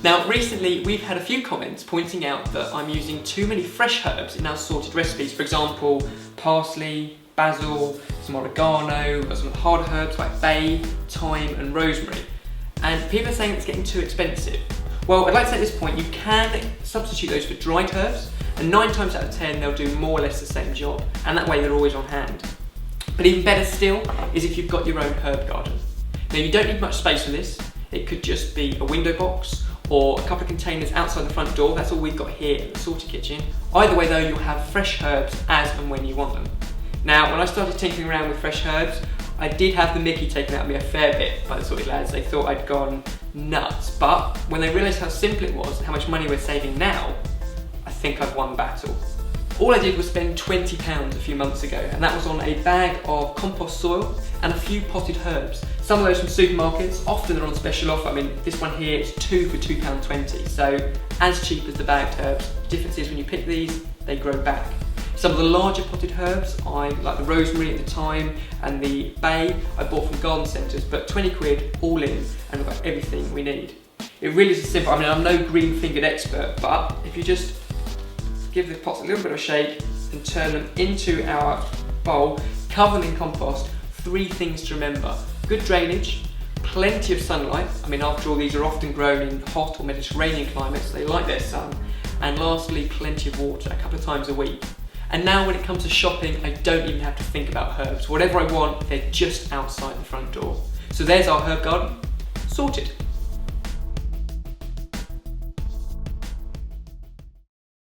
Now recently we've had a few comments pointing out that I'm using too many fresh herbs in our sorted recipes. For example, parsley, basil, some oregano, some harder herbs like bay, thyme and rosemary. And people are saying it's getting too expensive. Well, I'd like to say at this point you can substitute those for dried herbs, and 9 times out of 10 they'll do more or less the same job, and that way they're always on hand. But even better still is if you've got your own herb garden. Now you don't need much space for this. It could just be a window box or a couple of containers outside the front door. That's all we've got here in the sorted kitchen. Either way though, you'll have fresh herbs as and when you want them. Now when I started tinkering around with fresh herbs, I did have the mickey taken out of me a fair bit by the sorted lads. They thought I'd gone nuts, but when they realised how simple it was and how much money we're saving now, I think I've won the battle. All I did was spend £20 a few months ago, and that was on a bag of compost soil and a few potted herbs. Some of those from supermarkets, often they're on special offer. I mean, this one here is 2 for £2.20, so as cheap as the bagged herbs. The difference is when you pick these, they grow back. Some of the larger potted herbs, like the rosemary at the thyme and the bay, I bought from garden centres, but 20 quid all in, and we've got everything we need. It really is simple. I mean, I'm no green-fingered expert, but if you just give the pots a little bit of a shake and turn them into our bowl, cover them in compost, 3 things to remember. Good drainage, plenty of sunlight. I mean, after all, these are often grown in hot or Mediterranean climates, so they like their sun. And lastly, plenty of water, a couple of times a week. And now when it comes to shopping, I don't even have to think about herbs. Whatever I want, they're just outside the front door. So there's our herb garden, sorted.